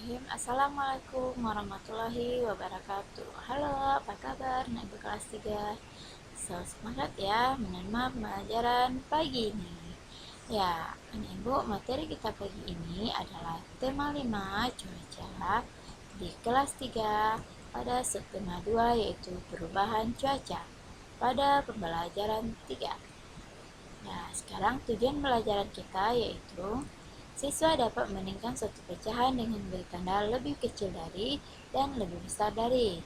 Bismillahirrahmanirrahim. Assalamualaikum warahmatullahi wabarakatuh. Halo, apa kabar anak ibu kelas 3? Semangat ya menerima pelajaran pagi ini. Ya, anak ibu, materi kita pagi ini adalah tema 5 cuaca di kelas 3 pada subtema 2 yaitu perubahan cuaca pada pembelajaran 3. Nah, sekarang tujuan pelajaran kita yaitu siswa dapat membandingkan suatu pecahan dengan beri tanda lebih kecil dari dan lebih besar dari.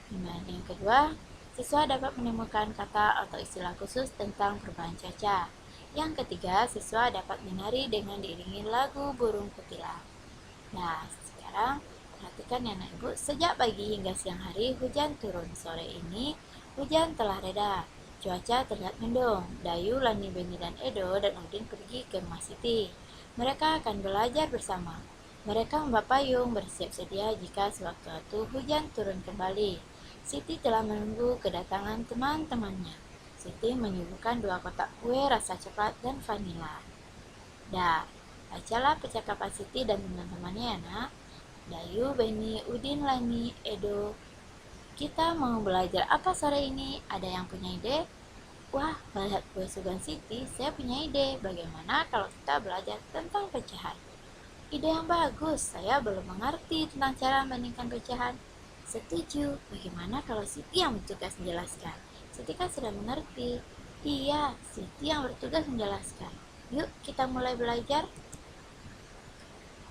Dan yang kedua, siswa dapat menemukan kata atau istilah khusus tentang perubahan cuaca. Yang ketiga, siswa dapat menari dengan diiringi lagu burung kutilang. Nah, sekarang perhatikan ya anak ibu, sejak pagi hingga siang hari hujan turun. Sore ini hujan telah reda. Cuaca terlihat mendung. Dayu, Lani, Beni, dan Edo dan Udin pergi ke rumah Siti. Mereka akan belajar bersama. Mereka membawa payung bersiap sedia jika sewaktu-waktu hujan turun kembali. Siti telah menunggu kedatangan teman-temannya. Siti menyuguhkan 2 kotak kue rasa coklat dan vanila. Dah, bacalah percakapan Siti dan teman-temannya ya nak. Dayu, Beni, Udin, Lani, Edo. Kita mau belajar apa sore ini? Ada yang punya ide? Wah, melihat kue sugan Siti, saya punya ide. Bagaimana kalau kita belajar tentang pecahan? Ide yang bagus, saya belum mengerti tentang cara membandingkan pecahan. Setuju, bagaimana kalau Siti yang bertugas menjelaskan? Siti kan sudah mengerti. Iya, Siti yang bertugas menjelaskan. Yuk, kita mulai belajar.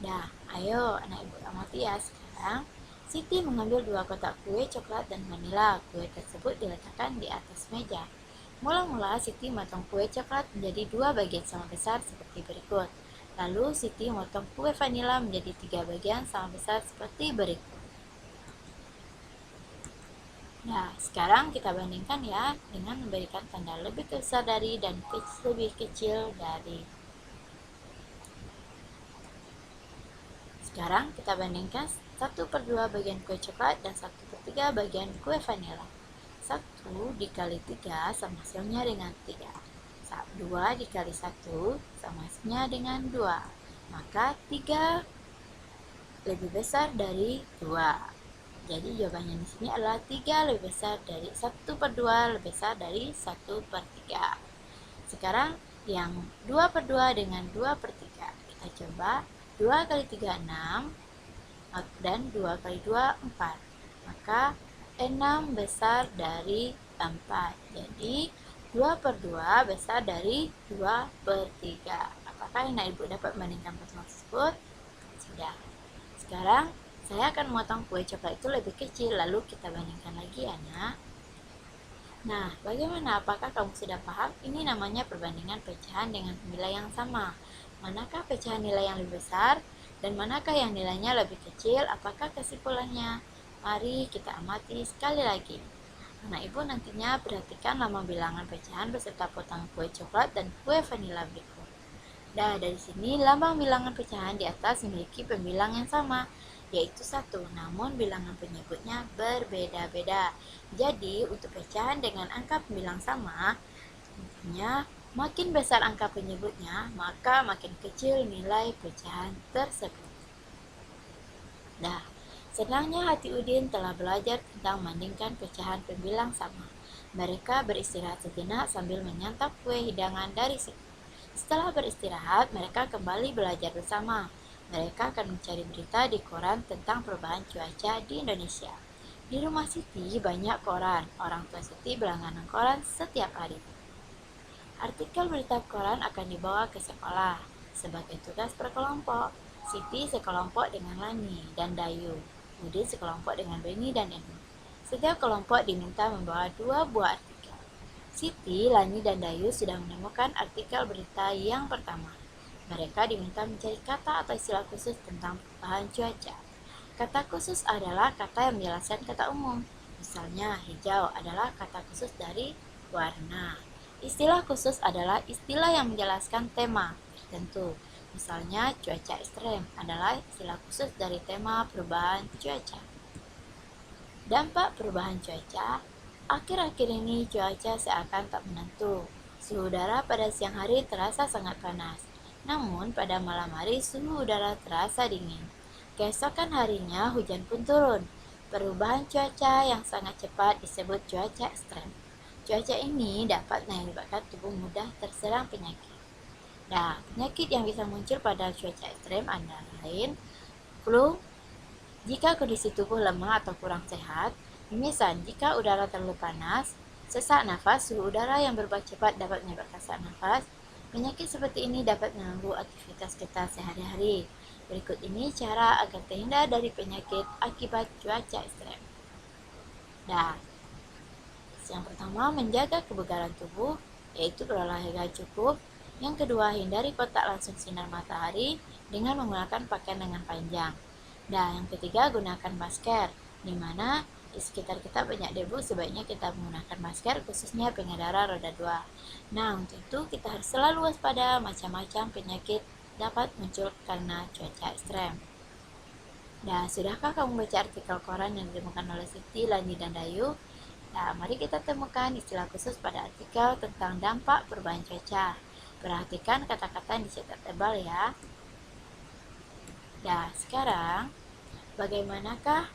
Dah, ayo anak ibu amati ya sekarang. Siti mengambil 2 kotak kue coklat dan vanila. Kue tersebut diletakkan di atas meja. Mula-mula Siti memotong kue coklat menjadi 2 bagian sama besar seperti berikut. Lalu Siti memotong kue vanila menjadi 3 bagian sama besar seperti berikut. Nah, sekarang kita bandingkan ya dengan memberikan tanda lebih besar dari dan lebih kecil dari. Sekarang kita bandingkan 1/2 bagian kue coklat dan 1/3 bagian kue vanila. 1 dikali 3 sama hasilnya dengan 3. 2 dikali 1 sama hasilnya dengan 2. Maka 3 lebih besar dari 2. Jadi jawabannya di sini adalah 3 lebih besar dari 1/2 lebih besar dari 1/3. Sekarang yang 2/2 dengan 2/3. Kita coba 2 kali 3 6 dan 2 kali 2 4. Maka 6 besar dari 4. Jadi 2/2 besar dari 2/3. Apakah anak ibu dapat membandingkan pertemuan tersebut? Sudah. Sekarang saya akan memotong kue coklat itu lebih kecil, lalu kita bandingkan lagi ya nak. Nah, bagaimana? Apakah kamu sudah paham? Ini namanya perbandingan pecahan dengan nilai yang sama. Manakah pecahan nilai yang lebih besar dan manakah yang nilainya lebih kecil? Apakah kesimpulannya? Mari kita amati sekali lagi. Anak ibu nantinya perhatikan lama bilangan pecahan beserta potongan kue coklat dan kue vanila berikut. Nah, dari sini lambang bilangan pecahan di atas memiliki pembilang yang sama, yaitu 1, namun bilangan penyebutnya berbeda-beda. Jadi, untuk pecahan dengan angka pembilang sama, intinya makin besar angka penyebutnya, maka makin kecil nilai pecahan tersebut. Nah, senangnya hati Udin telah belajar tentang membandingkan pecahan pembilang sama. Mereka beristirahat sejenak sambil menyantap kue hidangan dari situ. Setelah beristirahat, mereka kembali belajar bersama. Mereka akan mencari berita di koran tentang perubahan cuaca di Indonesia. Di rumah Siti banyak koran. Orang tua Siti berlangganan koran setiap hari. Artikel berita koran akan dibawa ke sekolah sebagai tugas per kelompok. Siti sekelompok dengan Lani dan Dayu. Udin sekelompok dengan Beni dan Enu. Setiap kelompok diminta membawa 2 buah artikel. Siti, Lani, dan Dayu sudah menemukan artikel berita yang pertama. Mereka diminta mencari kata atau istilah khusus tentang perubahan cuaca. Kata khusus adalah kata yang menjelaskan kata umum. Misalnya, hijau adalah kata khusus dari warna. Istilah khusus adalah istilah yang menjelaskan tema tertentu. Misalnya, cuaca ekstrem adalah istilah khusus dari tema perubahan cuaca. Dampak perubahan cuaca. Akhir-akhir ini cuaca seakan tak menentu. Suhu udara pada siang hari terasa sangat panas. Namun pada malam hari suhu udara terasa dingin. Keesokan harinya hujan pun turun. Perubahan cuaca yang sangat cepat disebut cuaca ekstrem. Cuaca ini dapat menyebabkan tubuh mudah terserang penyakit. Nah, penyakit yang bisa muncul pada cuaca ekstrem antara lain flu, jika kondisi tubuh lemah atau kurang sehat, misal jika udara terlalu panas, sesak nafas, suhu udara yang berubah cepat dapat menyebabkan sesak nafas. Penyakit seperti ini dapat mengganggu aktivitas kita sehari-hari. Berikut ini cara agar terhindar dari penyakit akibat cuaca ekstrem. Nah, yang pertama, menjaga kebugaran tubuh, yaitu berolahraga cukup. Yang kedua, hindari kontak langsung sinar matahari dengan menggunakan pakaian lengan panjang. Dan yang ketiga, gunakan masker, di mana di sekitar kita banyak debu, sebaiknya kita menggunakan masker, khususnya pengendara roda 2. Nah, untuk itu kita harus selalu waspada, macam-macam penyakit dapat muncul karena cuaca ekstrem. Nah, sudahkah kamu baca artikel koran yang ditemukan oleh Siti, Lani, dan Dayu? Nah, mari kita temukan istilah khusus pada artikel tentang dampak perubahan cuaca. Perhatikan kata-kata yang dicetak tebal ya. Nah, sekarang bagaimanakah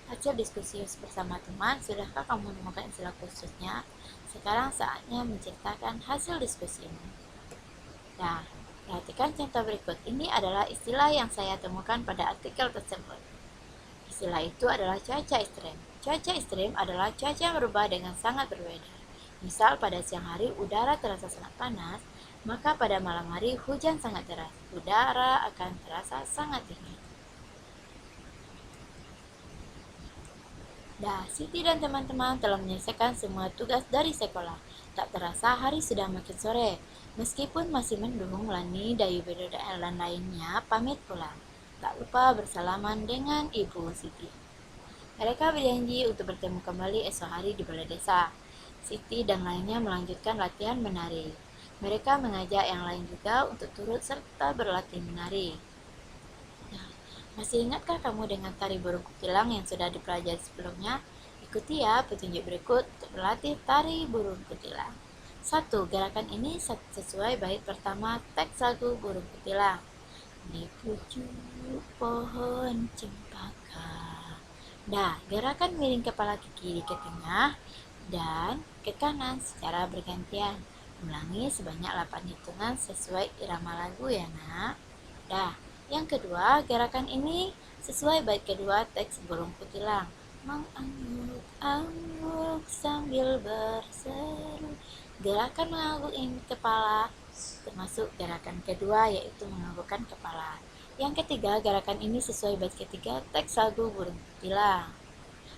hasil diskusi bersama teman? Sudahkah kamu menemukan istilah khususnya? Sekarang saatnya menceritakan hasil diskusimu. Nah, perhatikan contoh berikut. Ini adalah istilah yang saya temukan pada artikel tersebut. Istilah itu adalah cuaca ekstrem. Cuaca ekstrem adalah cuaca yang berubah dengan sangat berbeda. Misal pada siang hari udara terasa sangat panas, maka pada malam hari hujan sangat deras. Udara akan terasa sangat dingin. Dah, Siti dan teman-teman telah menyelesaikan semua tugas dari sekolah. Tak terasa hari sudah makin sore. Meskipun masih mendung, Lani, Dayu, Bedo, dan lainnya pamit pulang. Tak lupa bersalaman dengan Ibu Siti. Mereka berjanji untuk bertemu kembali esok hari di balai desa. Siti dan lainnya melanjutkan latihan menari. Mereka mengajak yang lain juga untuk turut serta berlatih menari. Nah, masih ingatkah kamu dengan tari burung kutilang yang sudah dipelajari sebelumnya? Ikuti ya petunjuk berikut untuk berlatih tari burung kutilang. 1. Gerakan ini sesuai bait pertama teks lagu burung kutilang. Di pucuk pohon cempaka. Nah, gerakan miring kepala ke kiri ke tengah dan ke kanan secara bergantian. Ulangi sebanyak 8 hitungan sesuai irama lagu ya nak. Dah, yang kedua, gerakan ini sesuai bait kedua teks burung kutilang. Mengangguk-angguk sambil berseru. Gerakan mengangguk kepala termasuk gerakan kedua, yaitu menganggukkan kepala. Yang ketiga, gerakan ini sesuai bait ketiga teks lagu burung kutilang.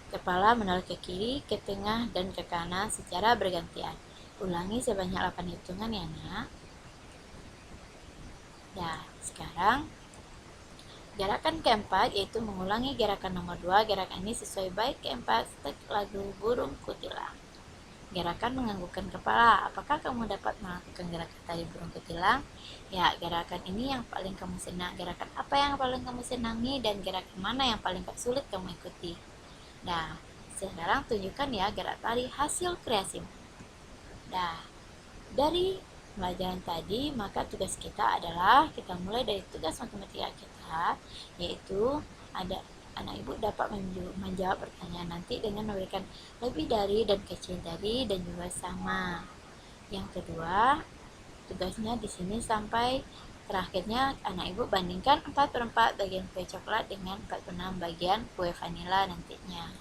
Kepala menoleh ke kiri, ke tengah, dan ke kanan secara bergantian. Ulangi sebanyak 8 hitungan ya nak. Nah, sekarang gerakan keempat yaitu mengulangi gerakan nomor 2. Gerakan ini sesuai bait keempat teks lagu burung kutilang. Gerakan menganggukkan kepala. Apakah kamu dapat melakukan gerakan tari burung kutilang? Ya, gerakan ini yang paling kamu senang. Gerakan apa yang paling kamu senangi dan gerakan mana yang paling sulit kamu ikuti? Nah, sekarang tunjukkan ya gerak tari hasil kreasimu. Nah, dari pelajaran tadi, maka tugas kita adalah kita mulai dari tugas matematika kita, yaitu ada anak ibu dapat menjawab pertanyaan nanti dengan memberikan lebih dari dan kecil dari dan juga sama. Yang kedua, tugasnya di sini sampai terakhirnya anak ibu bandingkan 4/4 bagian kue coklat dengan 4/6 bagian kue vanila nantinya.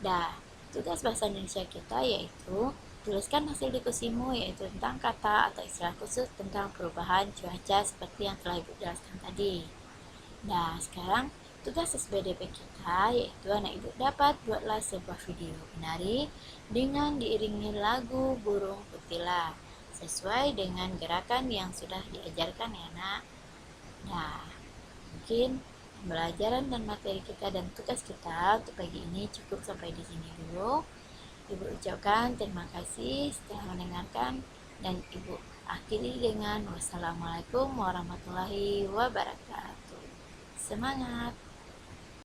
Nah, tugas bahasa Indonesia kita yaitu tuliskan hasil diskusimu yaitu tentang kata atau istilah khusus tentang perubahan cuaca seperti yang telah ibu jelaskan tadi. Nah, sekarang tugas SBDP kita yaitu anak ibu dapat buatlah sebuah video menari dengan diiringi lagu burung kutilang sesuai dengan gerakan yang sudah diajarkan ya nak. Nah, mungkin pembelajaran dan materi kita dan tugas kita untuk pagi ini cukup sampai di sini dulu. Ibu ucapkan terima kasih setelah mendengarkan dan ibu akhiri dengan wassalamualaikum warahmatullahi wabarakatuh. Semangat!